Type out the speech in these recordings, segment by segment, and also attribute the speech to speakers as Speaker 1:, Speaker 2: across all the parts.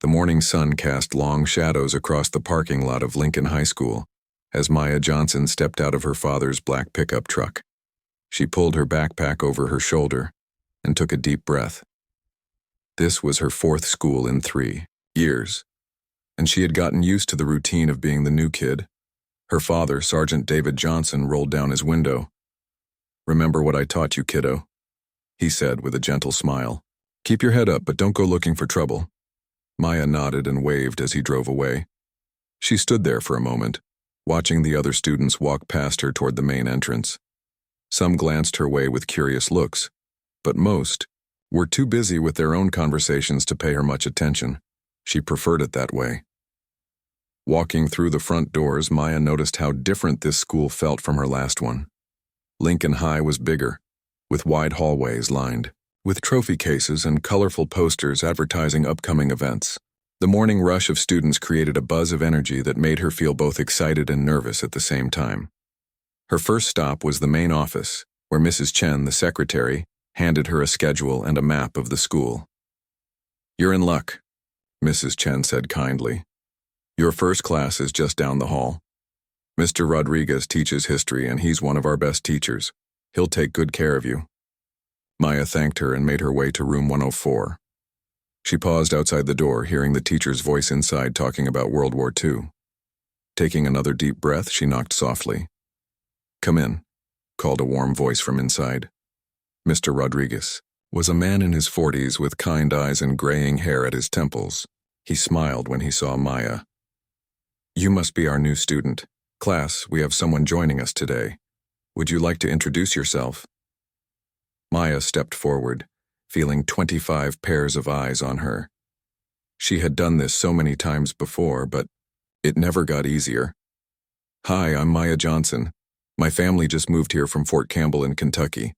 Speaker 1: The morning sun cast long shadows across the parking lot of Lincoln High School as Maya Johnson stepped out of her father's black pickup truck. She pulled her backpack over her shoulder and took a deep breath. This was her fourth school in 3 years, and she had gotten used to the routine of being the new kid. Her father, Sergeant David Johnson, rolled down his window. "Remember what I taught you, kiddo," he said with a gentle smile. "Keep your head up, but don't go looking for trouble." Maya nodded and waved as he drove away. She stood there for a moment, watching the other students walk past her toward the main entrance. Some glanced her way with curious looks, but most were too busy with their own conversations to pay her much attention. She preferred it that way. Walking through the front doors, Maya noticed how different this school felt from her last one. Lincoln High was bigger, with wide hallways lined with trophy cases and colorful posters advertising upcoming events. The morning rush of students created a buzz of energy that made her feel both excited and nervous at the same time. Her first stop was the main office, where Mrs. Chen, the secretary, handed her a schedule and a map of the school. "You're in luck," Mrs. Chen said kindly. "Your first class is just down the hall. Mr. Rodriguez teaches history, and he's one of our best teachers. He'll take good care of you." Maya thanked her and made her way to room 104. She paused outside the door, hearing the teacher's voice inside talking about World War II. Taking another deep breath, she knocked softly. "Come in," called a warm voice from inside. Mr. Rodriguez was a man in his 40s with kind eyes and graying hair at his temples. He smiled when he saw Maya. "You must be our new student. Class, we have someone joining us today. Would you like to introduce yourself?" Maya stepped forward, feeling 25 pairs of eyes on her. She had done this so many times before, but it never got easier. "Hi, I'm Maya Johnson. My family just moved here from Fort Campbell in Kentucky."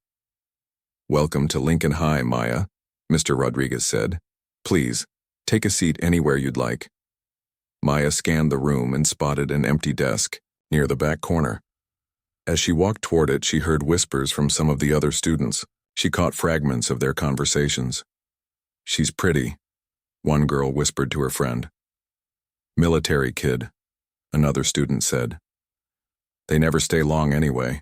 Speaker 1: "Welcome to Lincoln High, Maya," Mr. Rodriguez said. "Please, take a seat anywhere you'd like." Maya scanned the room and spotted an empty desk near the back corner. As she walked toward it, she heard whispers from some of the other students. She caught fragments of their conversations. "She's pretty," one girl whispered to her friend. "Military kid," another student said. "They never stay long anyway."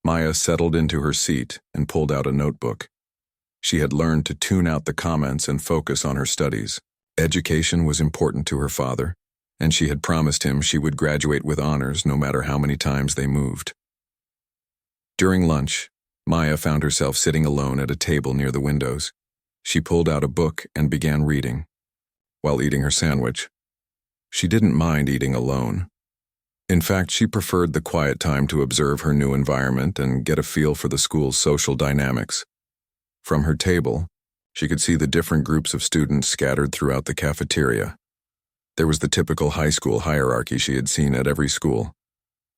Speaker 1: Maya settled into her seat and pulled out a notebook. She had learned to tune out the comments and focus on her studies. Education was important to her father, and she had promised him she would graduate with honors no matter how many times they moved. During lunch, Maya found herself sitting alone at a table near the windows. She pulled out a book and began reading, while eating her sandwich. She didn't mind eating alone. In fact, she preferred the quiet time to observe her new environment and get a feel for the school's social dynamics. From her table, she could see the different groups of students scattered throughout the cafeteria. There was the typical high school hierarchy she had seen at every school.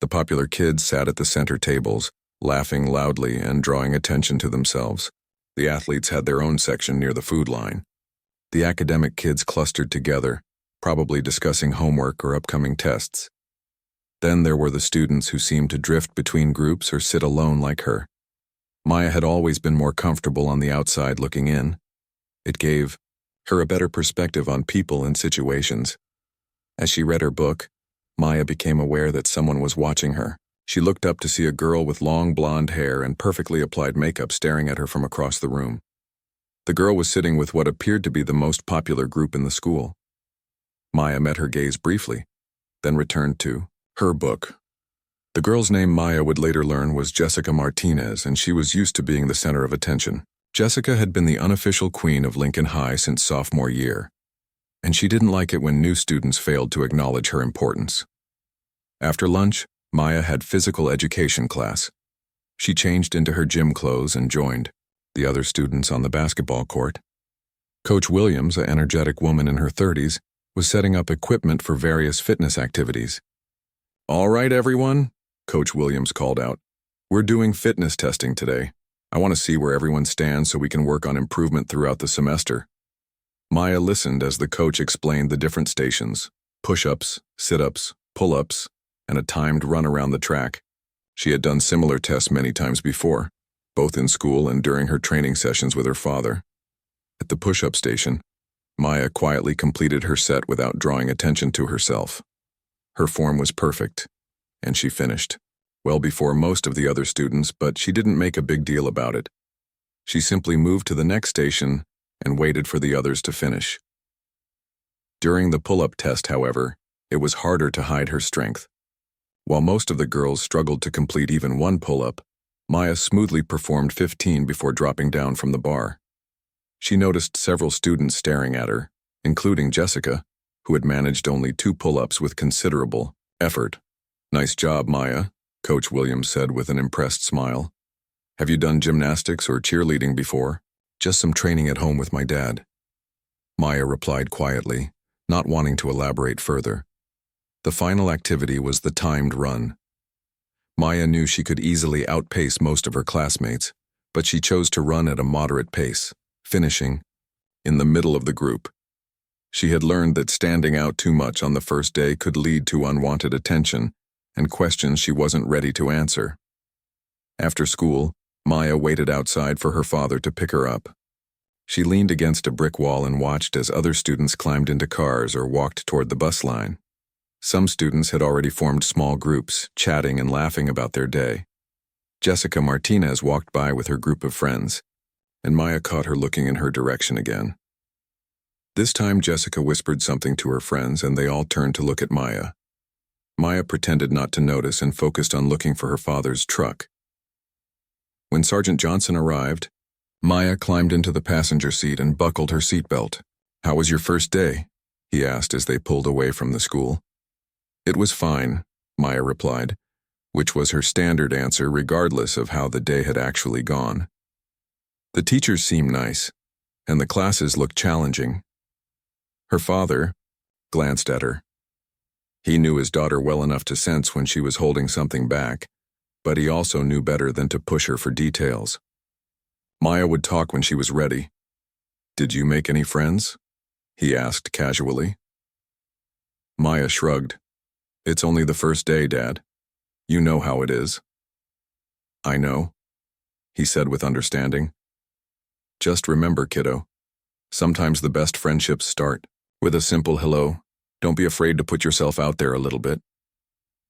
Speaker 1: The popular kids sat at the center tables, laughing loudly and drawing attention to themselves. The athletes had their own section near the food line. The academic kids clustered together, probably discussing homework or upcoming tests. Then there were the students who seemed to drift between groups or sit alone like her. Maya had always been more comfortable on the outside looking in. It gave her a better perspective on people and situations. As she read her book, Maya became aware that someone was watching her. She looked up to see a girl with long blonde hair and perfectly applied makeup staring at her from across the room. The girl was sitting with what appeared to be the most popular group in the school. Maya met her gaze briefly, then returned to her book. The girl's name, Maya would later learn, was Jessica Martinez, and she was used to being the center of attention. Jessica had been the unofficial queen of Lincoln High since sophomore year, and she didn't like it when new students failed to acknowledge her importance. After lunch, Maya had physical education class. She changed into her gym clothes and joined the other students on the basketball court. Coach Williams, an energetic woman in her 30s, was setting up equipment for various fitness activities. "All right, everyone," Coach Williams called out. "We're doing fitness testing today. I want to see where everyone stands so we can work on improvement throughout the semester." Maya listened as the coach explained the different stations: push-ups, sit-ups, pull-ups, and a timed run around the track. She had done similar tests many times before, both in school and during her training sessions with her father. At the push-up station, Maya quietly completed her set without drawing attention to herself. Her form was perfect, and she finished, well before most of the other students, but she didn't make a big deal about it. She simply moved to the next station and waited for the others to finish. During the pull-up test, however, it was harder to hide her strength. While most of the girls struggled to complete even one pull-up, Maya smoothly performed 15 before dropping down from the bar. She noticed several students staring at her, including Jessica, who had managed only 2 pull-ups with considerable effort. "Nice job, Maya," Coach Williams said with an impressed smile. "Have you done gymnastics or cheerleading before?" "Just some training at home with my dad," Maya replied quietly, not wanting to elaborate further. The final activity was the timed run. Maya knew she could easily outpace most of her classmates, but she chose to run at a moderate pace, finishing in the middle of the group. She had learned that standing out too much on the first day could lead to unwanted attention and questions she wasn't ready to answer. After school, Maya waited outside for her father to pick her up. She leaned against a brick wall and watched as other students climbed into cars or walked toward the bus line. Some students had already formed small groups, chatting and laughing about their day. Jessica Martinez walked by with her group of friends, and Maya caught her looking in her direction again. This time Jessica whispered something to her friends and they all turned to look at Maya. Maya pretended not to notice and focused on looking for her father's truck. When Sergeant Johnson arrived, Maya climbed into the passenger seat and buckled her seatbelt. "How was your first day?" he asked as they pulled away from the school. "It was fine," Maya replied, which was her standard answer regardless of how the day had actually gone. The teachers seemed nice, and the classes looked challenging. Her father glanced at her. He knew his daughter well enough to sense when she was holding something back, but he also knew better than to push her for details. Maya would talk when she was ready. "Did you make any friends?" he asked casually. Maya shrugged. "It's only the first day, Dad. You know how it is." "I know," he said with understanding. "Just remember, kiddo, sometimes the best friendships start with a simple hello. Don't be afraid to put yourself out there a little bit."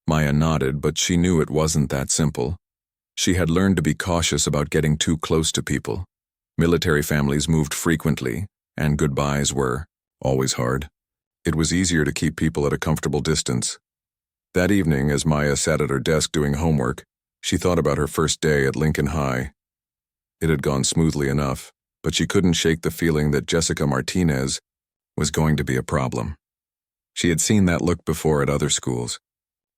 Speaker 1: Maya nodded, but she knew it wasn't that simple. She had learned to be cautious about getting too close to people. Military families moved frequently, and goodbyes were always hard. It was easier to keep people at a comfortable distance. That evening, as Maya sat at her desk doing homework, she thought about her first day at Lincoln High. It had gone smoothly enough, but she couldn't shake the feeling that Jessica Martinez was going to be a problem. She had seen that look before at other schools.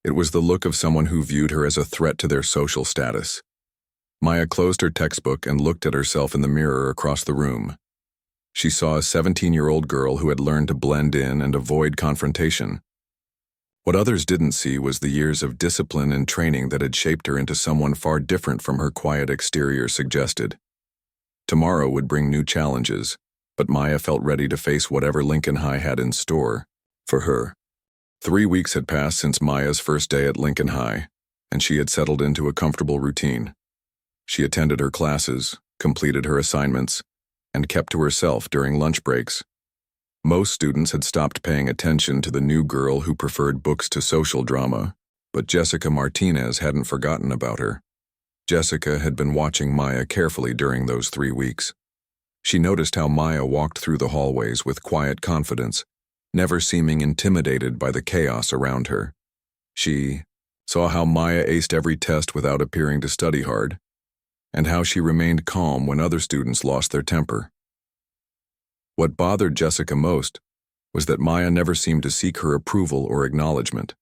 Speaker 1: It was the look of someone who viewed her as a threat to their social status. Maya closed her textbook and looked at herself in the mirror across the room. She saw a 17-year-old girl who had learned to blend in and avoid confrontation. What others didn't see was the years of discipline and training that had shaped her into someone far different from her quiet exterior suggested. Tomorrow would bring new challenges, but Maya felt ready to face whatever Lincoln High had in store for her. 3 weeks had passed since Maya's first day at Lincoln High, and she had settled into a comfortable routine. She attended her classes, completed her assignments, and kept to herself during lunch breaks. Most students had stopped paying attention to the new girl who preferred books to social drama, but Jessica Martinez hadn't forgotten about her. Jessica had been watching Maya carefully during those 3 weeks. She noticed how Maya walked through the hallways with quiet confidence, never seeming intimidated by the chaos around her. She saw how Maya aced every test without appearing to study hard, and how she remained calm when other students lost their temper. What bothered Jessica most was that Maya never seemed to seek her approval or acknowledgement.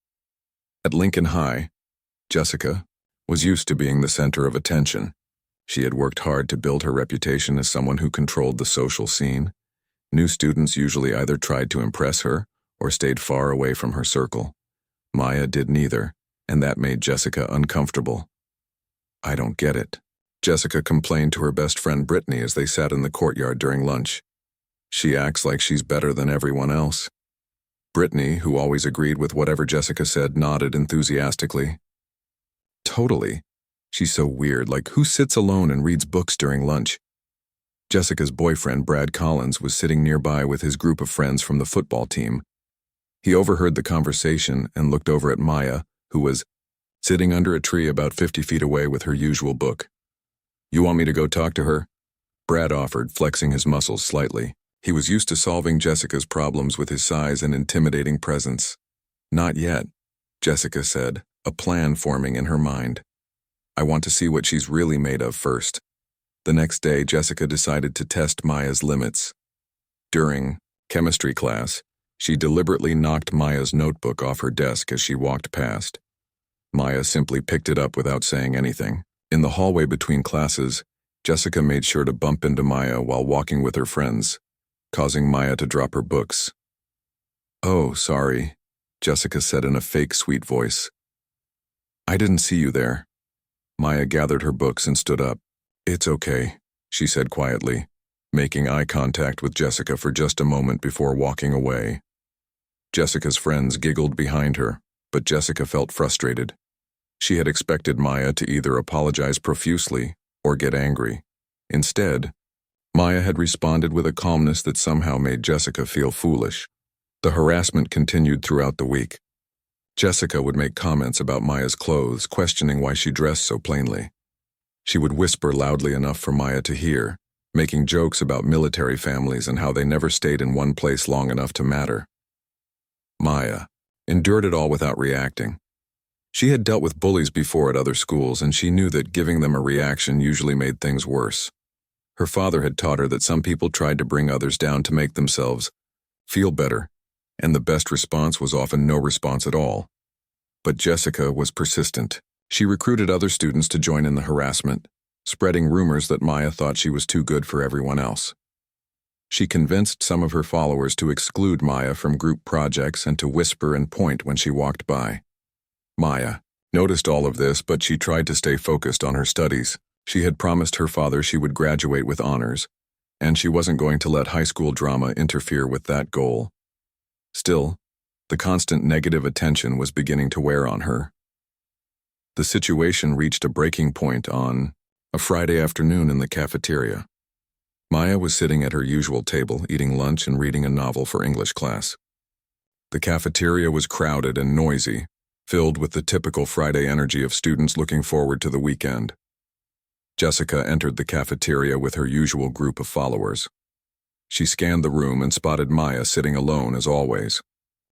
Speaker 1: At Lincoln High, Jessica was used to being the center of attention. She had worked hard to build her reputation as someone who controlled the social scene. New students usually either tried to impress her or stayed far away from her circle. Maya did neither, and that made Jessica uncomfortable. "I don't get it," Jessica complained to her best friend Brittany as they sat in the courtyard during lunch. "She acts like she's better than everyone else." Brittany, who always agreed with whatever Jessica said, nodded enthusiastically. "Totally. She's so weird, like who sits alone and reads books during lunch?" Jessica's boyfriend, Brad Collins, was sitting nearby with his group of friends from the football team. He overheard the conversation and looked over at Maya, who was sitting under a tree about 50 feet away with her usual book. "You want me to go talk to her?" Brad offered, flexing his muscles slightly. He was used to solving Jessica's problems with his size and intimidating presence. "Not yet," Jessica said, a plan forming in her mind. "I want to see what she's really made of first." The next day, Jessica decided to test Maya's limits. During chemistry class, she deliberately knocked Maya's notebook off her desk as she walked past. Maya simply picked it up without saying anything. In the hallway between classes, Jessica made sure to bump into Maya while walking with her friends, causing Maya to drop her books. "Oh, sorry," Jessica said in a fake sweet voice. "I didn't see you there." Maya gathered her books and stood up. "It's okay," she said quietly, making eye contact with Jessica for just a moment before walking away. Jessica's friends giggled behind her, but Jessica felt frustrated. She had expected Maya to either apologize profusely or get angry. Instead, Maya had responded with a calmness that somehow made Jessica feel foolish. The harassment continued throughout the week. Jessica would make comments about Maya's clothes, questioning why she dressed so plainly. She would whisper loudly enough for Maya to hear, making jokes about military families and how they never stayed in one place long enough to matter. Maya endured it all without reacting. She had dealt with bullies before at other schools, and she knew that giving them a reaction usually made things worse. Her father had taught her that some people tried to bring others down to make themselves feel better, and the best response was often no response at all. But Jessica was persistent. She recruited other students to join in the harassment, spreading rumors that Maya thought she was too good for everyone else. She convinced some of her followers to exclude Maya from group projects and to whisper and point when she walked by. Maya noticed all of this, but she tried to stay focused on her studies. She had promised her father she would graduate with honors, and she wasn't going to let high school drama interfere with that goal. Still, the constant negative attention was beginning to wear on her. The situation reached a breaking point on a Friday afternoon in the cafeteria. Maya was sitting at her usual table, eating lunch and reading a novel for English class. The cafeteria was crowded and noisy, filled with the typical Friday energy of students looking forward to the weekend. Jessica entered the cafeteria with her usual group of followers. She scanned the room and spotted Maya sitting alone as always.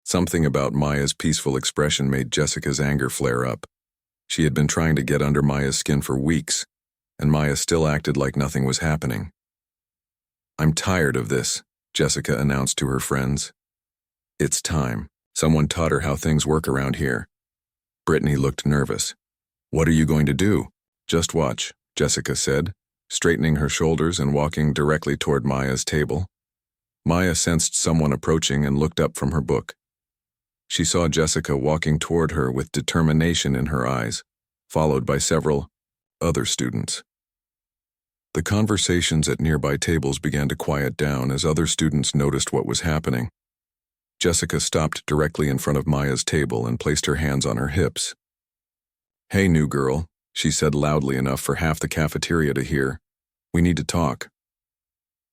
Speaker 1: Something about Maya's peaceful expression made Jessica's anger flare up. She had been trying to get under Maya's skin for weeks, and Maya still acted like nothing was happening. "I'm tired of this," Jessica announced to her friends. "It's time. Someone taught her how things work around here." Brittany looked nervous. "What are you going to do?" "Just watch," Jessica said, straightening her shoulders and walking directly toward Maya's table. Maya sensed someone approaching and looked up from her book. She saw Jessica walking toward her with determination in her eyes, followed by several other students. The conversations at nearby tables began to quiet down as other students noticed what was happening. Jessica stopped directly in front of Maya's table and placed her hands on her hips. "Hey, new girl," she said loudly enough for half the cafeteria to hear. "We need to talk."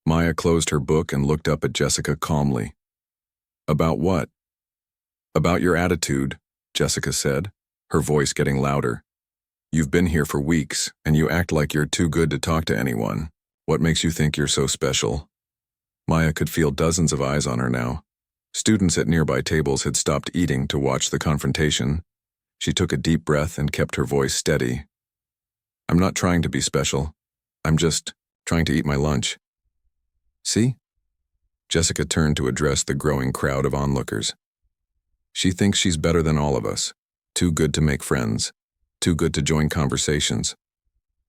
Speaker 1: Maya closed her book and looked up at Jessica calmly. "About what?" "About your attitude," Jessica said, her voice getting louder. "You've been here for weeks, and you act like you're too good to talk to anyone. What makes you think you're so special?" Maya could feel dozens of eyes on her now. Students at nearby tables had stopped eating to watch the confrontation. She took a deep breath and kept her voice steady. "I'm not trying to be special. I'm just trying to eat my lunch." "See?" Jessica turned to address the growing crowd of onlookers. "She thinks she's better than all of us. Too good to make friends. Too good to join conversations.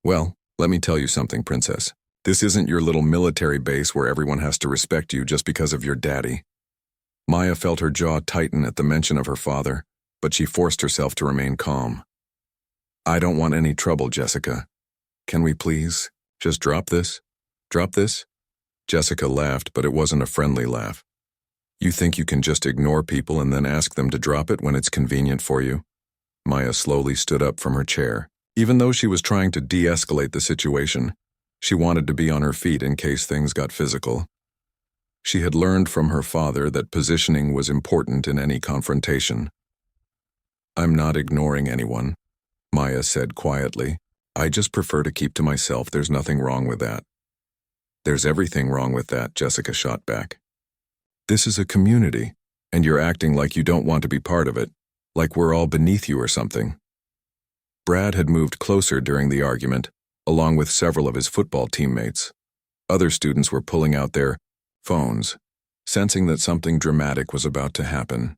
Speaker 1: Well, let me tell you something, princess. This isn't your little military base where everyone has to respect you just because of your daddy." Maya felt her jaw tighten at the mention of her father, but she forced herself to remain calm. "I don't want any trouble, Jessica. Can we please just drop this? Drop this?" Jessica laughed, but it wasn't a friendly laugh. "You think you can just ignore people and then ask them to drop it when it's convenient for you?" Maya slowly stood up from her chair. Even though she was trying to de-escalate the situation, She wanted to be on her feet in case things got physical. She had learned from her father that positioning was important in any confrontation. "I'm not ignoring anyone," Maya said quietly. "I just prefer to keep to myself. There's nothing wrong with that." "There's everything wrong with that," Jessica shot back. "This is a community, and you're acting like you don't want to be part of it, like we're all beneath you or something." Brad had moved closer during the argument, along with several of his football teammates. Other students were pulling out their phones, sensing that something dramatic was about to happen.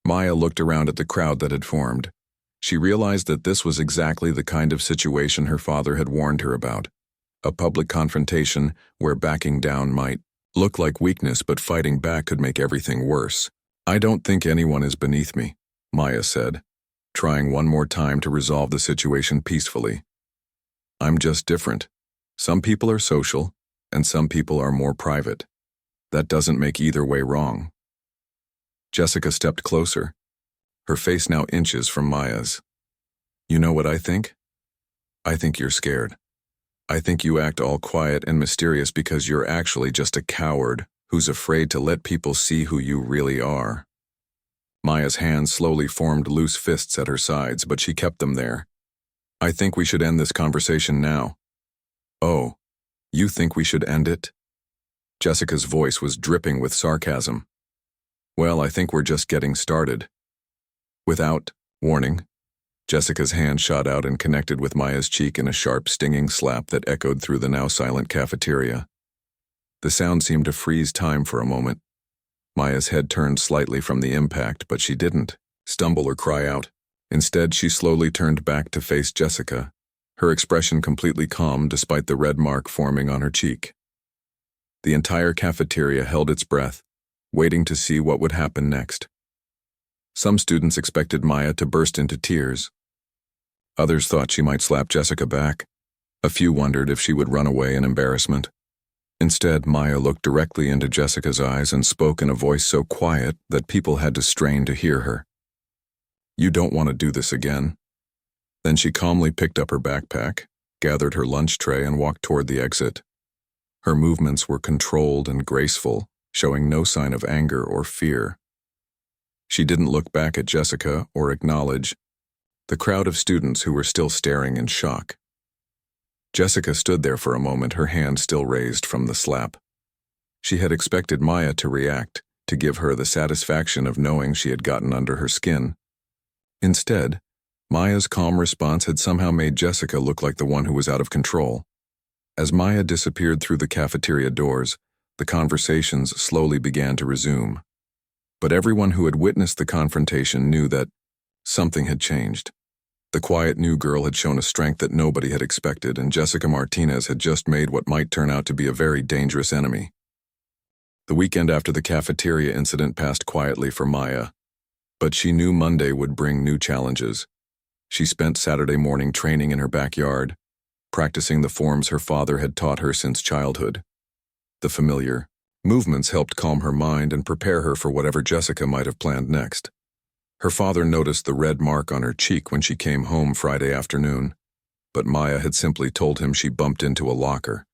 Speaker 1: Maya looked around at the crowd that had formed. She realized that this was exactly the kind of situation her father had warned her about. A public confrontation where backing down might look like weakness, but fighting back could make everything worse. "I don't think anyone is beneath me," Maya said, trying one more time to resolve the situation peacefully. "I'm just different. Some people are social, and some people are more private. That doesn't make either way wrong." Jessica stepped closer, her face now inches from Maya's. "You know what I think? I think you're scared. I think you act all quiet and mysterious because you're actually just a coward who's afraid to let people see who you really are." Maya's hands slowly formed loose fists at her sides, but she kept them there. "I think we should end this conversation now." "Oh, you think we should end it?" Jessica's voice was dripping with sarcasm. "Well, I think we're just getting started." Without warning, Jessica's hand shot out and connected with Maya's cheek in a sharp, stinging slap that echoed through the now silent cafeteria. The sound seemed to freeze time for a moment. Maya's head turned slightly from the impact, but she didn't stumble or cry out. Instead, she slowly turned back to face Jessica, her expression completely calm despite the red mark forming on her cheek. The entire cafeteria held its breath, waiting to see what would happen next. Some students expected Maya to burst into tears. Others thought she might slap Jessica back. A few wondered if she would run away in embarrassment. Instead, Maya looked directly into Jessica's eyes and spoke in a voice so quiet that people had to strain to hear her. "You don't want to do this again." Then she calmly picked up her backpack, gathered her lunch tray, and walked toward the exit. Her movements were controlled and graceful, showing no sign of anger or fear. She didn't look back at Jessica or acknowledge the crowd of students who were still staring in shock. Jessica stood there for a moment, her hand still raised from the slap. She had expected Maya to react, to give her the satisfaction of knowing she had gotten under her skin. Instead, Maya's calm response had somehow made Jessica look like the one who was out of control. As Maya disappeared through the cafeteria doors, the conversations slowly began to resume. But everyone who had witnessed the confrontation knew that something had changed. The quiet new girl had shown a strength that nobody had expected, and Jessica Martinez had just made what might turn out to be a very dangerous enemy. The weekend after the cafeteria incident passed quietly for Maya, but she knew Monday would bring new challenges. She spent Saturday morning training in her backyard, practicing the forms her father had taught her since childhood. The familiar movements helped calm her mind and prepare her for whatever Jessica might have planned next. Her father noticed the red mark on her cheek when she came home Friday afternoon, but Maya had simply told him she bumped into a locker.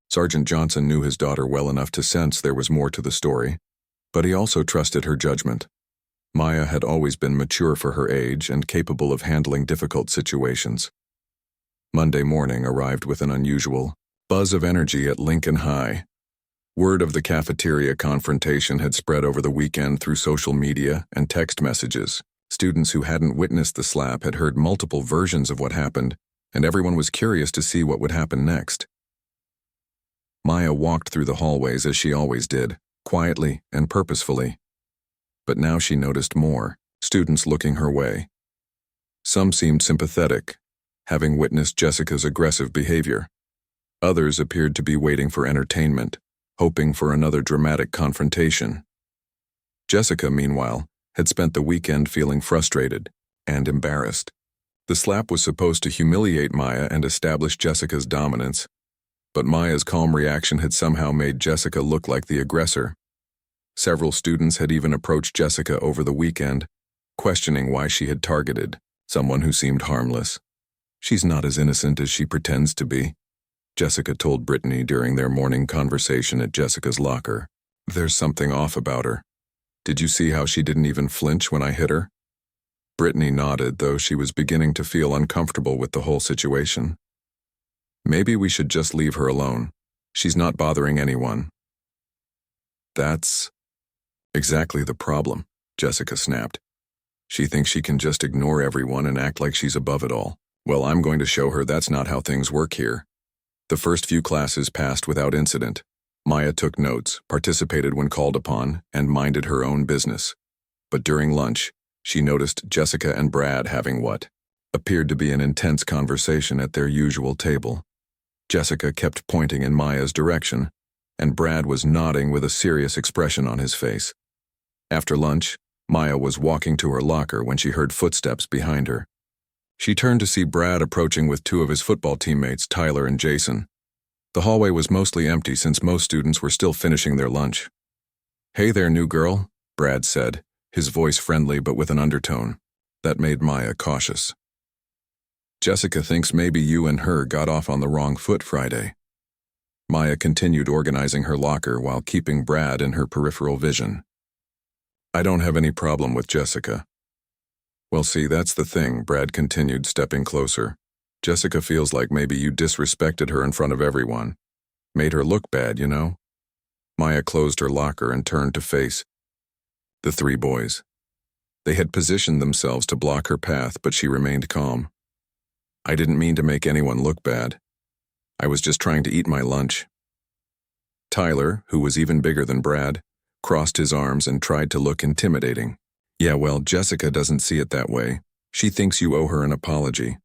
Speaker 1: Sergeant Johnson knew his daughter well enough to sense there was more to the story, but he also trusted her judgment. Maya had always been mature for her age and capable of handling difficult situations. Monday morning arrived with an unusual buzz of energy at Lincoln High. Word of the cafeteria confrontation had spread over the weekend through social media and text messages. Students who hadn't witnessed the slap had heard multiple versions of what happened, and everyone was curious to see what would happen next. Maya walked through the hallways as she always did, quietly and purposefully. But now she noticed more, students looking her way. Some seemed sympathetic, having witnessed Jessica's aggressive behavior. Others appeared to be waiting for entertainment, hoping for another dramatic confrontation. Jessica, meanwhile, had spent the weekend feeling frustrated and embarrassed. The slap was supposed to humiliate Maya and establish Jessica's dominance, but Maya's calm reaction had somehow made Jessica look like the aggressor. Several students had even approached Jessica over the weekend, questioning why she had targeted someone who seemed harmless. "She's not as innocent as she pretends to be." Jessica told Brittany during their morning conversation at Jessica's locker. There's something off about her. Did you see how she didn't even flinch when I hit her? Brittany nodded, though she was beginning to feel uncomfortable with the whole situation. Maybe we should just leave her alone. She's not bothering anyone. That's exactly the problem, Jessica snapped. She thinks she can just ignore everyone and act like she's above it all. Well, I'm going to show her that's not how things work here. The first few classes passed without incident. Maya took notes, participated when called upon, and minded her own business. But during lunch, she noticed Jessica and Brad having what appeared to be an intense conversation at their usual table. Jessica kept pointing in Maya's direction, and Brad was nodding with a serious expression on his face. After lunch, Maya was walking to her locker when she heard footsteps behind her. She turned to see Brad approaching with two of his football teammates, Tyler and Jason. The hallway was mostly empty since most students were still finishing their lunch. "Hey there, new girl," Brad said, his voice friendly but with an undertone. That made Maya cautious. "Jessica thinks maybe you and her got off on the wrong foot Friday." Maya continued organizing her locker while keeping Brad in her peripheral vision. "I don't have any problem with Jessica." "Well, see, that's the thing," Brad continued, stepping closer. "Jessica feels like maybe you disrespected her in front of everyone. Made her look bad, you know?" Maya closed her locker and turned to face the three boys. They had positioned themselves to block her path, but she remained calm. "I didn't mean to make anyone look bad. I was just trying to eat my lunch." Tyler, who was even bigger than Brad, crossed his arms and tried to look intimidating. "Yeah, well, Jessica doesn't see it that way. She thinks you owe her an apology."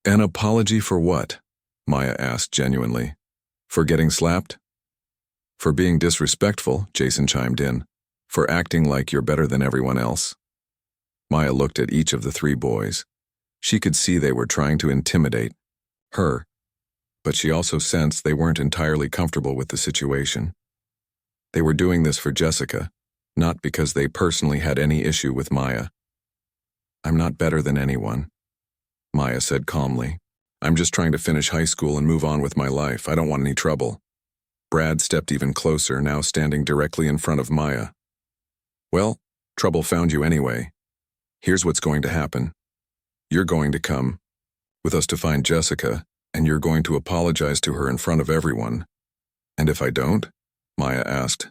Speaker 1: "An apology for what?" Maya asked genuinely. "For getting slapped?" "For being disrespectful," Jason chimed in. "For acting like you're better than everyone else." Maya looked at each of the three boys. She could see they were trying to intimidate her, but she also sensed they weren't entirely comfortable with the situation. They were doing this for Jessica, not because they personally had any issue with Maya. "I'm not better than anyone," Maya said calmly. "I'm just trying to finish high school and move on with my life. I don't want any trouble." Brad stepped even closer, now standing directly in front of Maya. "Well, trouble found you anyway. Here's what's going to happen. You're going to come with us to find Jessica, and you're going to apologize to her in front of everyone." "And if I don't?" Maya asked,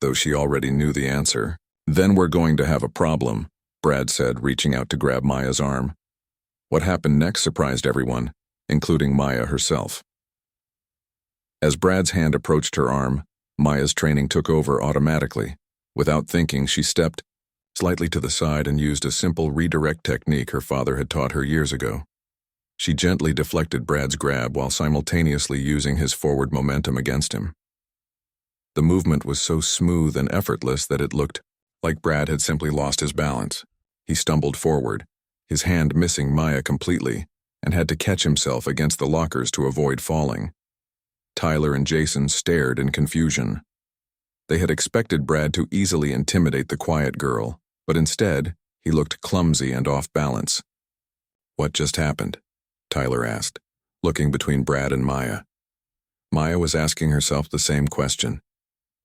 Speaker 1: though she already knew the answer. "Then we're going to have a problem," Brad said, reaching out to grab Maya's arm. What happened next surprised everyone, including Maya herself. As Brad's hand approached her arm, Maya's training took over automatically. Without thinking, she stepped slightly to the side and used a simple redirect technique her father had taught her years ago. She gently deflected Brad's grab while simultaneously using his forward momentum against him. The movement was so smooth and effortless that it looked like Brad had simply lost his balance. He stumbled forward, his hand missing Maya completely, and had to catch himself against the lockers to avoid falling. Tyler and Jason stared in confusion. They had expected Brad to easily intimidate the quiet girl, but instead, he looked clumsy and off balance. "What just happened?" Tyler asked, looking between Brad and Maya. Maya was asking herself the same question.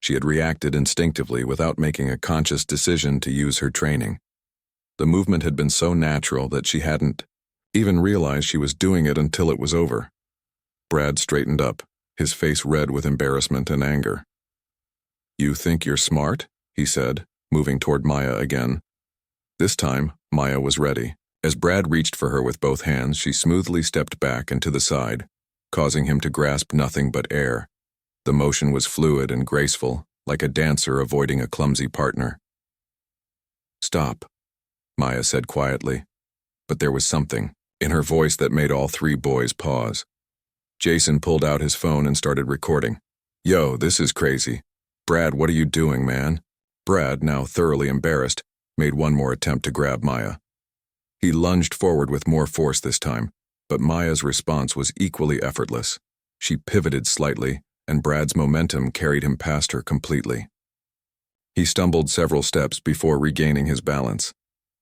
Speaker 1: She had reacted instinctively without making a conscious decision to use her training. The movement had been so natural that she hadn't even realized she was doing it until it was over. Brad straightened up, his face red with embarrassment and anger. "You think you're smart?" he said, moving toward Maya again. This time, Maya was ready. As Brad reached for her with both hands, she smoothly stepped back and to the side, causing him to grasp nothing but air. The motion was fluid and graceful, like a dancer avoiding a clumsy partner. "Stop," Maya said quietly, but there was something in her voice that made all three boys pause. Jason pulled out his phone and started recording. "Yo, this is crazy. Brad, what are you doing, man?" Brad, now thoroughly embarrassed, made one more attempt to grab Maya. He lunged forward with more force this time, but Maya's response was equally effortless. She pivoted slightly, and Brad's momentum carried him past her completely. He stumbled several steps before regaining his balance.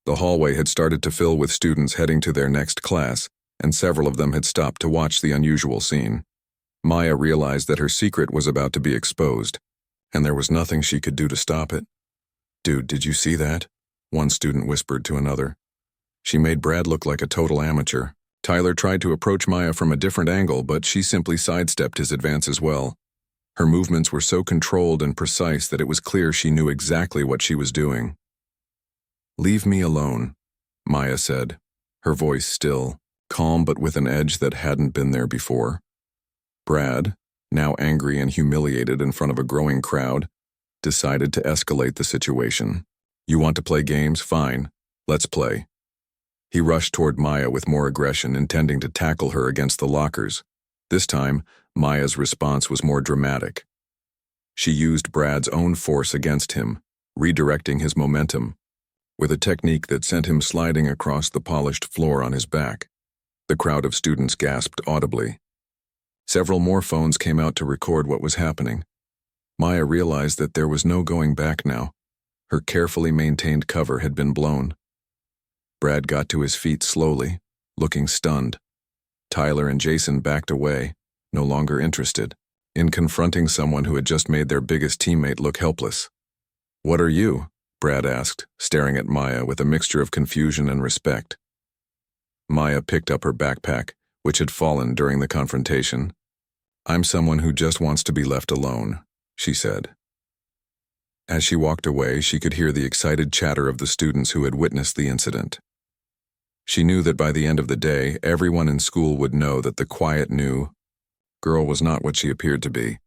Speaker 1: The hallway had started to fill with students heading to their next class, and several of them had stopped to watch the unusual scene. Maya realized that her secret was about to be exposed, and there was nothing she could do to stop it. "Dude, did you see that?" one student whispered to another. She made Brad look like a total amateur. Tyler tried to approach Maya from a different angle, but she simply sidestepped his advance as well. Her movements were so controlled and precise that it was clear she knew exactly what she was doing. "Leave me alone," Maya said, her voice still, calm but with an edge that hadn't been there before. Brad, now angry and humiliated in front of a growing crowd, decided to escalate the situation. "You want to play games? Fine. Let's play." He rushed toward Maya with more aggression, intending to tackle her against the lockers. This time, Maya's response was more dramatic. She used Brad's own force against him, redirecting his momentum, with a technique that sent him sliding across the polished floor on his back. The crowd of students gasped audibly. Several more phones came out to record what was happening. Maya realized that there was no going back now. Her carefully maintained cover had been blown. Brad got to his feet slowly, looking stunned. Tyler and Jason backed away, no longer interested in confronting someone who had just made their biggest teammate look helpless. "What are you?" Brad asked, staring at Maya with a mixture of confusion and respect. Maya picked up her backpack, which had fallen during the confrontation. "I'm someone who just wants to be left alone," she said. As she walked away, she could hear the excited chatter of the students who had witnessed the incident. She knew that by the end of the day, everyone in school would know that the quiet new girl was not what she appeared to be.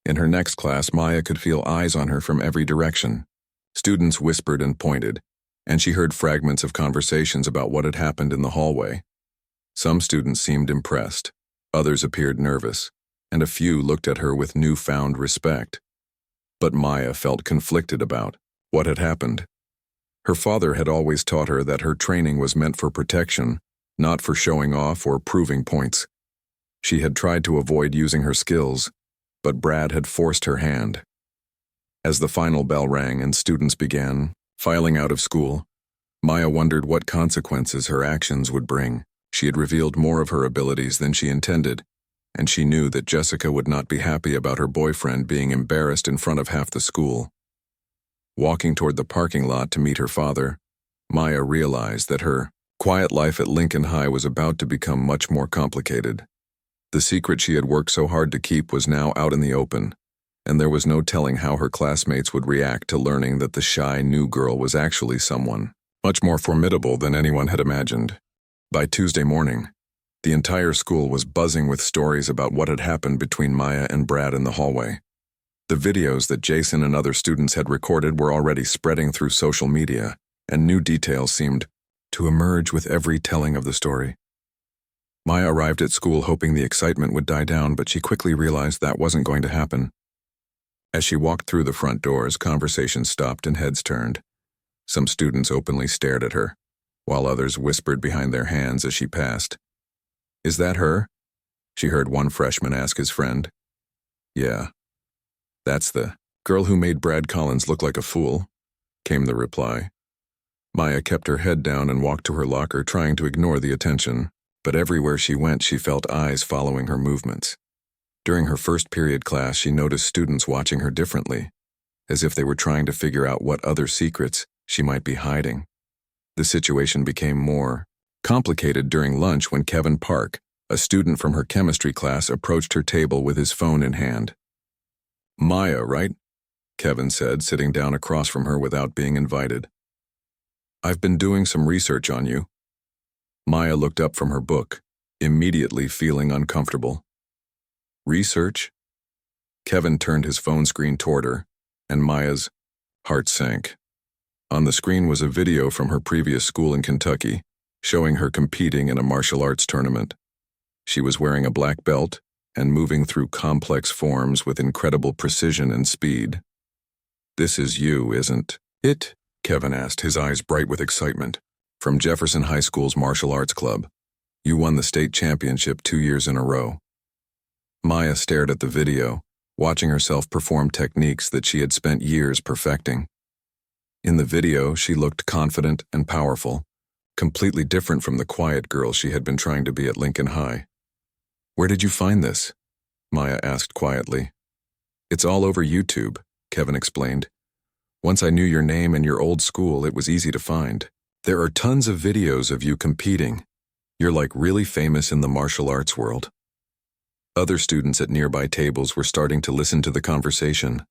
Speaker 1: In her next class, Maya could feel eyes on her from every direction. Students whispered and pointed, and she heard fragments of conversations about what had happened in the hallway. Some students seemed impressed, others appeared nervous, and a few looked at her with newfound respect. But Maya felt conflicted about what had happened. Her father had always taught her that her training was meant for protection, not for showing off or proving points. She had tried to avoid using her skills, but Brad had forced her hand. As the final bell rang and students began filing out of school, Maya wondered what consequences her actions would bring. She had revealed more of her abilities than she intended, and she knew that Jessica would not be happy about her boyfriend being embarrassed in front of half the school. Walking toward the parking lot to meet her father, Maya realized that her quiet life at Lincoln High was about to become much more complicated. The secret she had worked so hard to keep was now out in the open, and there was no telling how her classmates would react to learning that the shy new girl was actually someone much more formidable than anyone had imagined. By Tuesday morning, the entire school was buzzing with stories about what had happened between Maya and Brad in the hallway. The videos that Jason and other students had recorded were already spreading through social media, and new details seemed to emerge with every telling of the story. Maya arrived at school hoping the excitement would die down, but she quickly realized that wasn't going to happen. As she walked through the front doors, conversations stopped and heads turned. Some students openly stared at her, while others whispered behind their hands as she passed. "Is that her?" she heard one freshman ask his friend. "Yeah. That's the girl who made Brad Collins look like a fool," came the reply. Maya kept her head down and walked to her locker, trying to ignore the attention, but everywhere she went she felt eyes following her movements. During her first period class, she noticed students watching her differently, as if they were trying to figure out what other secrets she might be hiding. The situation became more complicated during lunch when Kevin Park, a student from her chemistry class, approached her table with his phone in hand. "Maya, right?" Kevin said, sitting down across from her without being invited. "I've been doing some research on you." Maya looked up from her book, immediately feeling uncomfortable. "Research?" Kevin turned his phone screen toward her, and Maya's heart sank. On the screen was a video from her previous school in Kentucky, showing her competing in a martial arts tournament. She was wearing a black belt and moving through complex forms with incredible precision and speed. "This is you, isn't it?" Kevin asked, his eyes bright with excitement. "From Jefferson High School's martial arts club. You won the state championship 2 years in a row." Maya stared at the video, watching herself perform techniques that she had spent years perfecting. In the video, she looked confident and powerful, completely different from the quiet girl she had been trying to be at Lincoln High. "Where did you find this?" Maya asked quietly. It's all over YouTube, Kevin explained. Once I knew your name and your old school, it was easy to find. There are tons of videos of you competing. You're like really famous in the martial arts world. Other students at nearby tables were starting to listen to the conversation.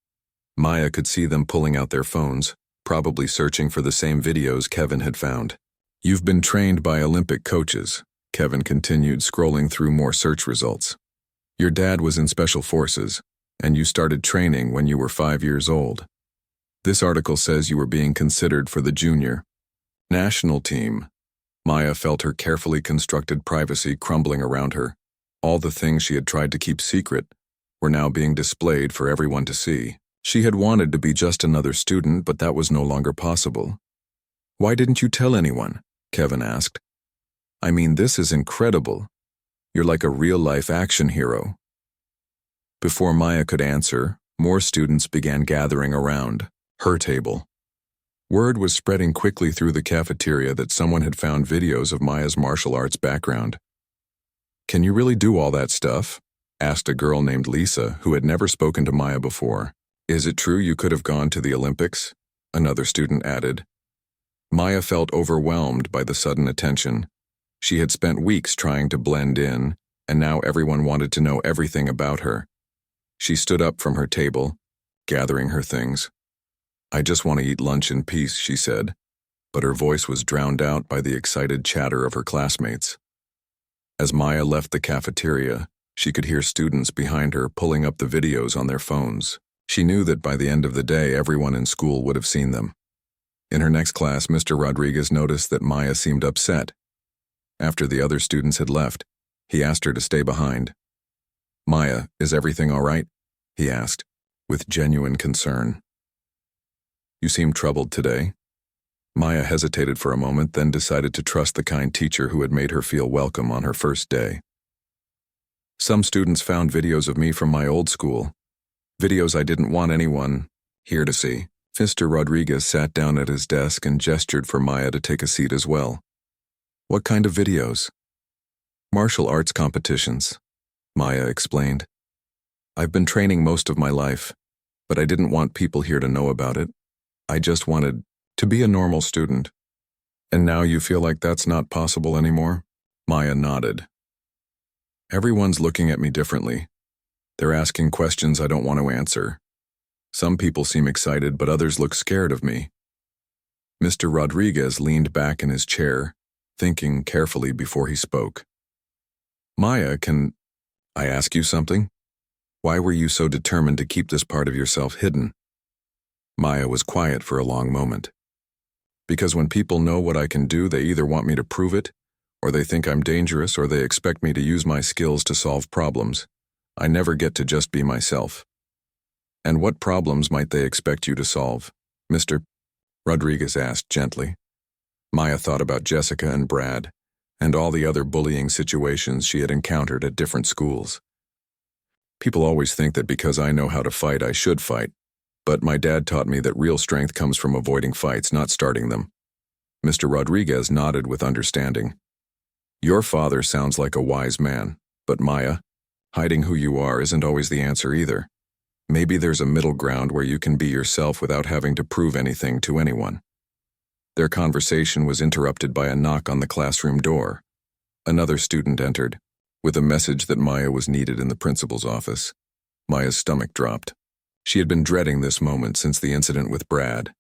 Speaker 1: Maya could see them pulling out their phones, probably searching for the same videos Kevin had found. You've been trained by Olympic coaches, Kevin continued, scrolling through more search results. Your dad was in special forces, and you started training when you were 5 years old. This article says you were being considered for the junior national team. Maya felt her carefully constructed privacy crumbling around her. All the things she had tried to keep secret were now being displayed for everyone to see. She had wanted to be just another student, but that was no longer possible. Why didn't you tell anyone? Kevin asked. I mean, this is incredible. You're like a real-life action hero. Before Maya could answer, more students began gathering around her table. Word was spreading quickly through the cafeteria that someone had found videos of Maya's martial arts background. Can you really do all that stuff? Asked a girl named Lisa, who had never spoken to Maya before. Is it true you could have gone to the Olympics? Another student added. Maya felt overwhelmed by the sudden attention. She had spent weeks trying to blend in, and now everyone wanted to know everything about her. She stood up from her table, gathering her things. I just want to eat lunch in peace, she said, but her voice was drowned out by the excited chatter of her classmates. As Maya left the cafeteria, she could hear students behind her pulling up the videos on their phones. She knew that by the end of the day, everyone in school would have seen them. In her next class, Mr. Rodriguez noticed that Maya seemed upset. After the other students had left, he asked her to stay behind. Maya, is everything all right? He asked, with genuine concern. You seem troubled today. Maya hesitated for a moment, then decided to trust the kind teacher who had made her feel welcome on her first day. Some students found videos of me from my old school. Videos I didn't want anyone here to see. Mr. Rodriguez sat down at his desk and gestured for Maya to take a seat as well. What kind of videos? Martial arts competitions, Maya explained. I've been training most of my life, but I didn't want people here to know about it. I just wanted to be a normal student. And now you feel like that's not possible anymore? Maya nodded. Everyone's looking at me differently. They're asking questions I don't want to answer. Some people seem excited, but others look scared of me. Mr. Rodriguez leaned back in his chair, thinking carefully before he spoke. Maya, can I ask you something? Why were you so determined to keep this part of yourself hidden? Maya was quiet for a long moment. Because when people know what I can do, they either want me to prove it, or they think I'm dangerous, or they expect me to use my skills to solve problems. I never get to just be myself. And what problems might they expect you to solve? Mr. Rodriguez asked gently. Maya thought about Jessica and Brad, and all the other bullying situations she had encountered at different schools. People always think that because I know how to fight, I should fight, but my dad taught me that real strength comes from avoiding fights, not starting them. Mr. Rodriguez nodded with understanding. Your father sounds like a wise man, but Maya, hiding who you are isn't always the answer either. Maybe there's a middle ground where you can be yourself without having to prove anything to anyone. Their conversation was interrupted by a knock on the classroom door. Another student entered, with a message that Maya was needed in the principal's office. Maya's stomach dropped. She had been dreading this moment since the incident with Brad.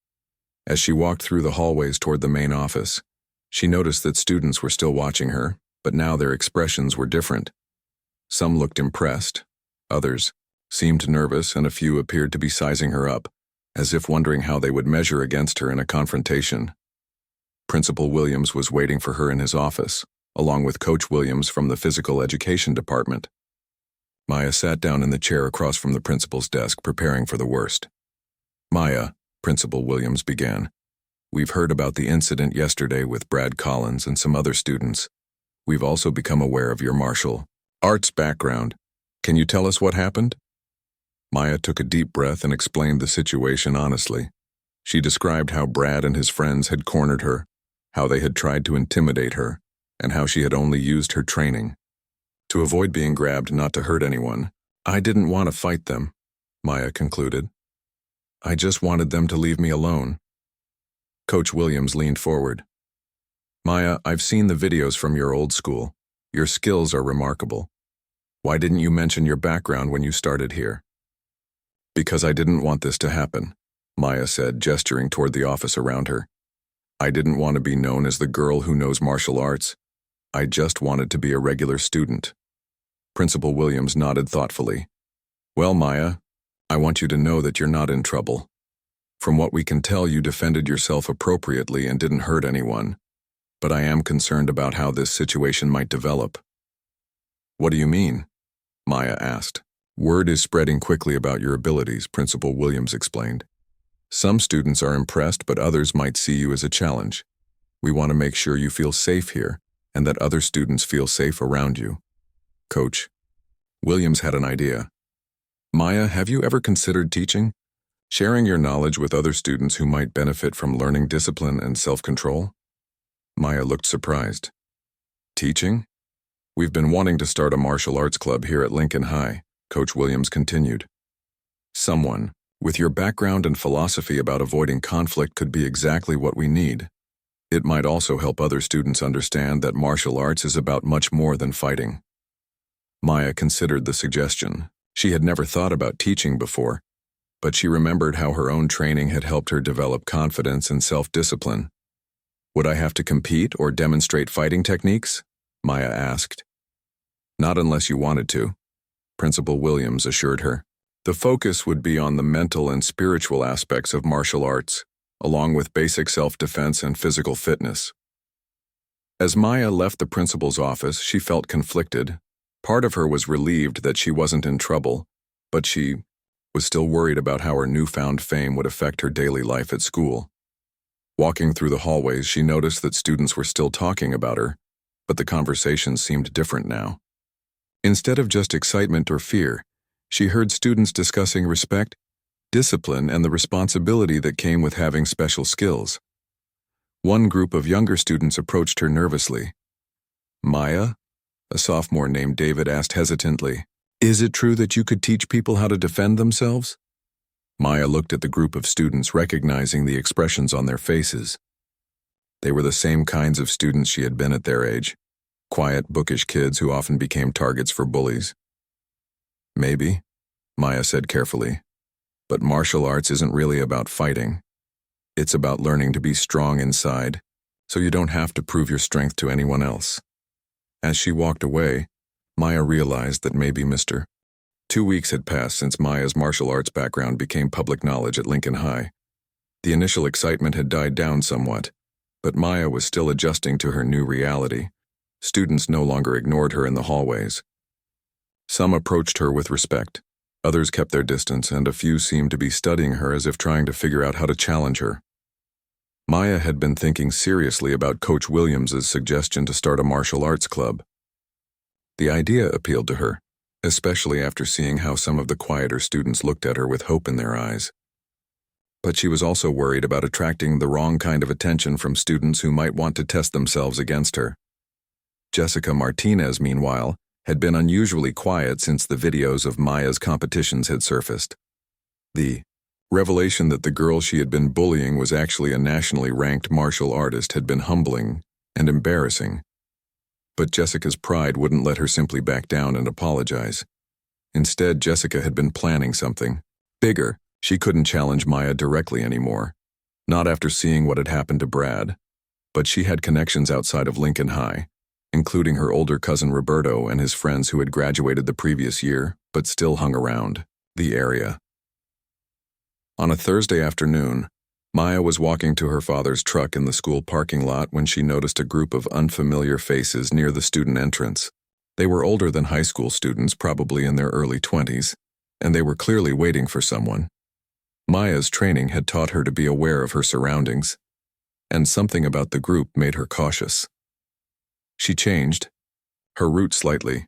Speaker 1: As she walked through the hallways toward the main office, she noticed that students were still watching her, but now their expressions were different. Some looked impressed, others seemed nervous, and a few appeared to be sizing her up, as if wondering how they would measure against her in a confrontation. Principal Williams was waiting for her in his office, along with Coach Williams from the physical education department. Maya sat down in the chair across from the principal's desk, preparing for the worst. Maya, Principal Williams began, we've heard about the incident yesterday with Brad Collins and some other students. We've also become aware of your martial arts background. Can you tell us what happened? Maya took a deep breath and explained the situation honestly. She described how Brad and his friends had cornered her, how they had tried to intimidate her, and how she had only used her training to avoid being grabbed, not to hurt anyone. I didn't want to fight them, Maya concluded. I just wanted them to leave me alone. Coach Williams leaned forward. Maya, I've seen the videos from your old school. Your skills are remarkable. Why didn't you mention your background when you started here? Because I didn't want this to happen, Maya said, gesturing toward the office around her. I didn't want to be known as the girl who knows martial arts. I just wanted to be a regular student. Principal Williams nodded thoughtfully. Well, Maya, I want you to know that you're not in trouble. From what we can tell, you defended yourself appropriately and didn't hurt anyone. But I am concerned about how this situation might develop. What do you mean? Maya asked. Word is spreading quickly about your abilities, Principal Williams explained. Some students are impressed, but others might see you as a challenge. We want to make sure you feel safe here and that other students feel safe around you. Coach Williams had an idea. Maya, have you ever considered teaching? Sharing your knowledge with other students who might benefit from learning discipline and self-control? Maya looked surprised. Teaching? We've been wanting to start a martial arts club here at Lincoln High, Coach Williams continued. Someone with your background and philosophy about avoiding conflict could be exactly what we need. It might also help other students understand that martial arts is about much more than fighting. Maya considered the suggestion. She had never thought about teaching before, but she remembered how her own training had helped her develop confidence and self-discipline. Would I have to compete or demonstrate fighting techniques? Maya asked. Not unless you wanted to, Principal Williams assured her. The focus would be on the mental and spiritual aspects of martial arts, along with basic self-defense and physical fitness. As Maya left the principal's office, she felt conflicted. Part of her was relieved that she wasn't in trouble, but she was still worried about how her newfound fame would affect her daily life at school. Walking through the hallways, she noticed that students were still talking about her, but the conversation seemed different now. Instead of just excitement or fear, she heard students discussing respect, discipline, and the responsibility that came with having special skills. One group of younger students approached her nervously. Maya? A sophomore named David asked hesitantly, Is it true that you could teach people how to defend themselves? Maya looked at the group of students, recognizing the expressions on their faces. They were the same kinds of students she had been at their age, quiet, bookish kids who often became targets for bullies. Maybe, Maya said carefully, but martial arts isn't really about fighting. It's about learning to be strong inside, so you don't have to prove your strength to anyone else. As she walked away, Maya realized that maybe Mr. 2 weeks had passed since Maya's martial arts background became public knowledge at Lincoln High. The initial excitement had died down somewhat, but Maya was still adjusting to her new reality. Students no longer ignored her in the hallways. Some approached her with respect, others kept their distance, and a few seemed to be studying her as if trying to figure out how to challenge her. Maya had been thinking seriously about Coach Williams's suggestion to start a martial arts club. The idea appealed to her, especially after seeing how some of the quieter students looked at her with hope in their eyes. But she was also worried about attracting the wrong kind of attention from students who might want to test themselves against her. Jessica Martinez, meanwhile, had been unusually quiet since the videos of Maya's competitions had surfaced. The revelation that the girl she had been bullying was actually a nationally ranked martial artist had been humbling and embarrassing. But Jessica's pride wouldn't let her simply back down and apologize. Instead, Jessica had been planning something bigger. She couldn't challenge Maya directly anymore, not after seeing what had happened to Brad. But she had connections outside of Lincoln High, including her older cousin Roberto and his friends who had graduated the previous year but still hung around the area. On a Thursday afternoon, Maya was walking to her father's truck in the school parking lot when she noticed a group of unfamiliar faces near the student entrance. They were older than high school students, probably in their early 20s, and they were clearly waiting for someone. Maya's training had taught her to be aware of her surroundings, and something about the group made her cautious. She changed her route slightly,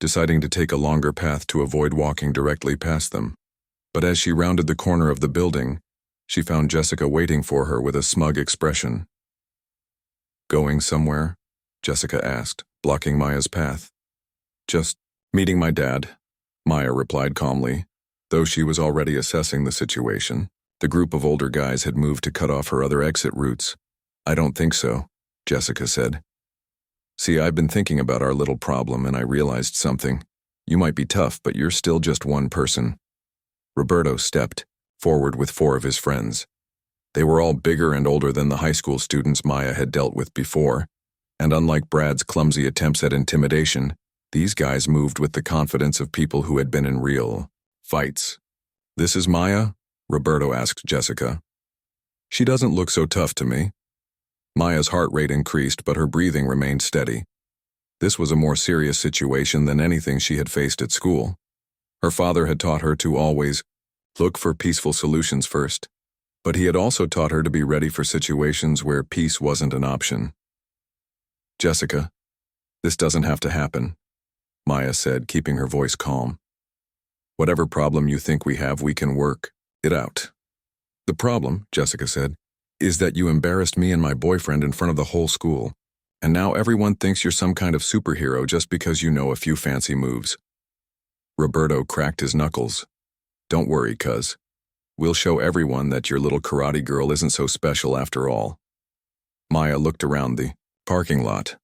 Speaker 1: deciding to take a longer path to avoid walking directly past them. But as she rounded the corner of the building, she found Jessica waiting for her with a smug expression. Going somewhere? Jessica asked, blocking Maya's path. Just meeting my dad, Maya replied calmly. Though she was already assessing the situation, the group of older guys had moved to cut off her other exit routes. I don't think so, Jessica said. See, I've been thinking about our little problem and I realized something. You might be tough, but you're still just one person. Roberto stepped forward with 4 of his friends. They were all bigger and older than the high school students Maya had dealt with before, and unlike Brad's clumsy attempts at intimidation, these guys moved with the confidence of people who had been in real fights. This is Maya? Roberto asked Jessica. She doesn't look so tough to me. Maya's heart rate increased, but her breathing remained steady. This was a more serious situation than anything she had faced at school. Her father had taught her to always look for peaceful solutions first, but he had also taught her to be ready for situations where peace wasn't an option. Jessica, this doesn't have to happen, Maya said, keeping her voice calm. Whatever problem you think we have, we can work it out. The problem, Jessica said, is that you embarrassed me and my boyfriend in front of the whole school, and now everyone thinks you're some kind of superhero just because you know a few fancy moves. Roberto cracked his knuckles. Don't worry, cuz. We'll show everyone that your little karate girl isn't so special after all. Maya looked around the parking lot.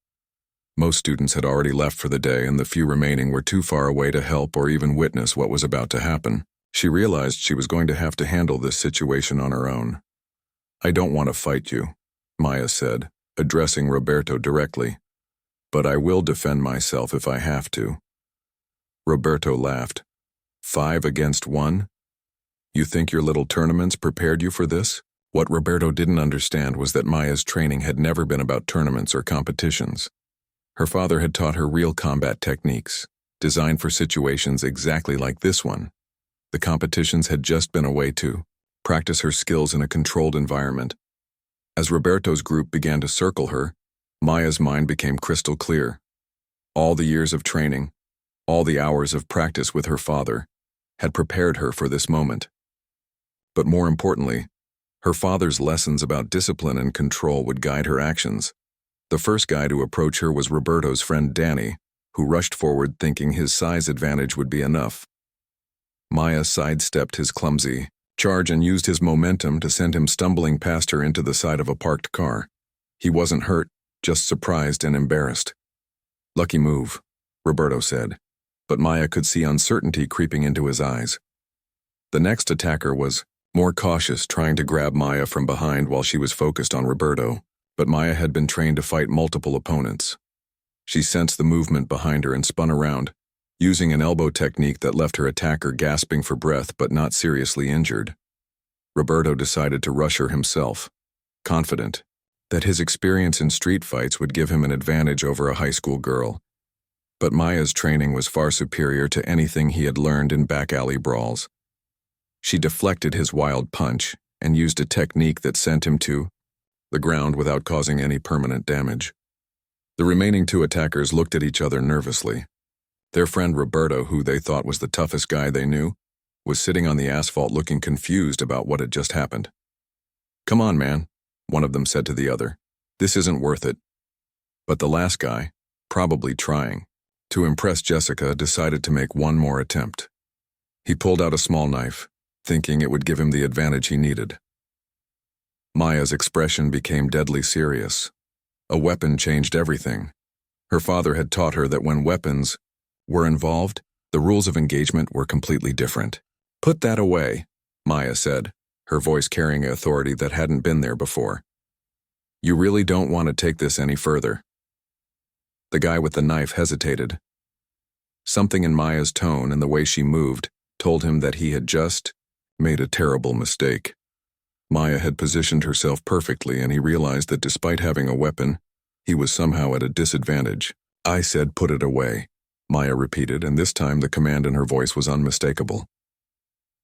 Speaker 1: Most students had already left for the day, and the few remaining were too far away to help or even witness what was about to happen. She realized she was going to have to handle this situation on her own. I don't want to fight you, Maya said, addressing Roberto directly. But I will defend myself if I have to. Roberto laughed. 5 against 1? You think your little tournaments prepared you for this? What Roberto didn't understand was that Maya's training had never been about tournaments or competitions. Her father had taught her real combat techniques, designed for situations exactly like this one. The competitions had just been a way to practice her skills in a controlled environment. As Roberto's group began to circle her, Maya's mind became crystal clear. All the years of training, all the hours of practice with her father, had prepared her for this moment. But more importantly, her father's lessons about discipline and control would guide her actions. The first guy to approach her was Roberto's friend Danny, who rushed forward thinking his size advantage would be enough. Maya sidestepped his clumsy charge and used his momentum to send him stumbling past her into the side of a parked car. He wasn't hurt, just surprised and embarrassed. Lucky move, Roberto said, but Maya could see uncertainty creeping into his eyes. The next attacker was more cautious, trying to grab Maya from behind while she was focused on Roberto, but Maya had been trained to fight multiple opponents. She sensed the movement behind her and spun around, using an elbow technique that left her attacker gasping for breath but not seriously injured. Roberto decided to rush her himself, confident that his experience in street fights would give him an advantage over a high school girl. But Maya's training was far superior to anything he had learned in back alley brawls. She deflected his wild punch and used a technique that sent him to the ground without causing any permanent damage. The remaining 2 attackers looked at each other nervously. Their friend Roberto, who they thought was the toughest guy they knew, was sitting on the asphalt looking confused about what had just happened. Come on, man, one of them said to the other. This isn't worth it. But the last guy, probably trying to impress Jessica, decided to make one more attempt. He pulled out a small knife, thinking it would give him the advantage he needed. Maya's expression became deadly serious. A weapon changed everything. Her father had taught her that when weapons were involved, the rules of engagement were completely different. Put that away, Maya said, her voice carrying authority that hadn't been there before. You really don't want to take this any further. The guy with the knife hesitated. Something in Maya's tone and the way she moved told him that he had just made a terrible mistake. Maya had positioned herself perfectly, and he realized that despite having a weapon, he was somehow at a disadvantage. I said put it away, Maya repeated, and this time the command in her voice was unmistakable.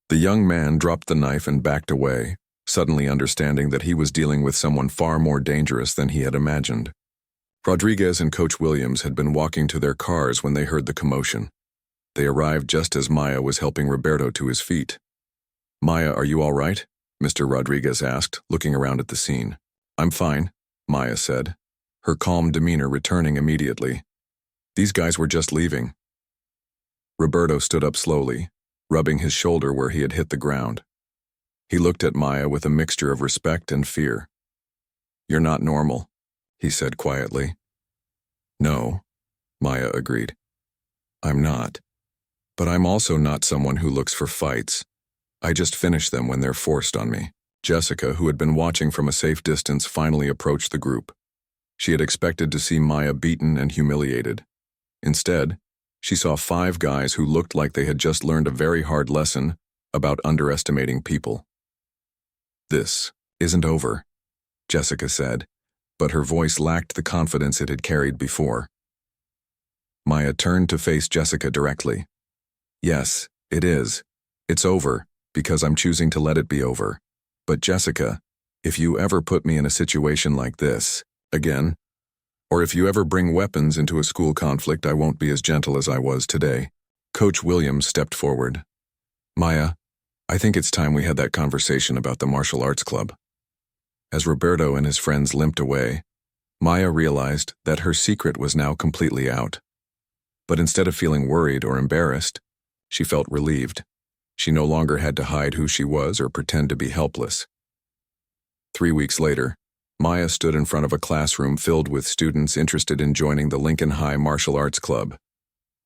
Speaker 1: The young man dropped the knife and backed away, suddenly understanding that he was dealing with someone far more dangerous than he had imagined. Rodriguez and Coach Williams had been walking to their cars when they heard the commotion. They arrived just as Maya was helping Roberto to his feet. Maya, are you all right? Mr. Rodriguez asked, looking around at the scene. I'm fine, Maya said, her calm demeanor returning immediately. These guys were just leaving. Roberto stood up slowly, rubbing his shoulder where he had hit the ground. He looked at Maya with a mixture of respect and fear. "You're not normal," he said quietly. "No," Maya agreed. "I'm not. But I'm also not someone who looks for fights. I just finish them when they're forced on me." Jessica, who had been watching from a safe distance, finally approached the group. She had expected to see Maya beaten and humiliated. Instead, she saw 5 guys who looked like they had just learned a very hard lesson about underestimating people. "This isn't over," Jessica said, but her voice lacked the confidence it had carried before. Maya turned to face Jessica directly. "Yes, it is. It's over, because I'm choosing to let it be over. But Jessica, if you ever put me in a situation like this, again, or if you ever bring weapons into a school conflict, I won't be as gentle as I was today." Coach Williams stepped forward. "Maya, I think it's time we had that conversation about the martial arts club." As Roberto and his friends limped away, Maya realized that her secret was now completely out. But instead of feeling worried or embarrassed, she felt relieved. She no longer had to hide who she was or pretend to be helpless. 3 weeks later, Maya stood in front of a classroom filled with students interested in joining the Lincoln High Martial Arts Club.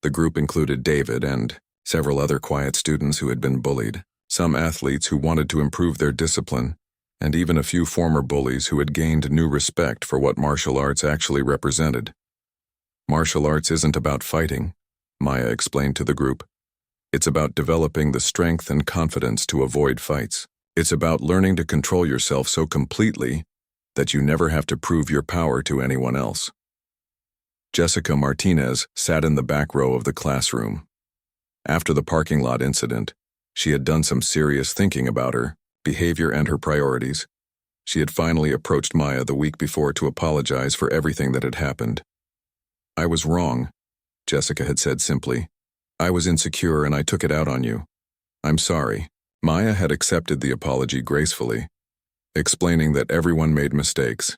Speaker 1: The group included David and several other quiet students who had been bullied, some athletes who wanted to improve their discipline, and even a few former bullies who had gained new respect for what martial arts actually represented. "Martial arts isn't about fighting," Maya explained to the group. "It's about developing the strength and confidence to avoid fights. It's about learning to control yourself so completely that you never have to prove your power to anyone else." Jessica Martinez sat in the back row of the classroom. After the parking lot incident, she had done some serious thinking about her behavior and her priorities. She had finally approached Maya the week before to apologize for everything that had happened. "I was wrong," Jessica had said simply. "I was insecure and I took it out on you. I'm sorry." Maya had accepted the apology gracefully, explaining that everyone made mistakes,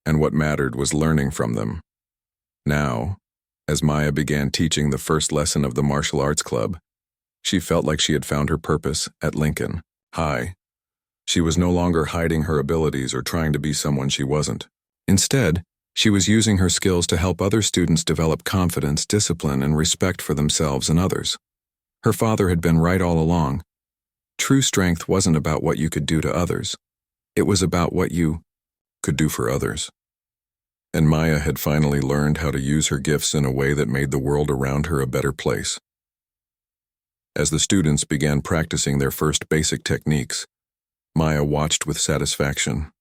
Speaker 1: and what mattered was learning from them. Now, as Maya began teaching the first lesson of the martial arts club, she felt like she had found her purpose at Lincoln High. She was no longer hiding her abilities or trying to be someone she wasn't. Instead, she was using her skills to help other students develop confidence, discipline, and respect for themselves and others. Her father had been right all along. True strength wasn't about what you could do to others. It was about what you could do for others. And Maya had finally learned how to use her gifts in a way that made the world around her a better place. As the students began practicing their first basic techniques, Maya watched with satisfaction.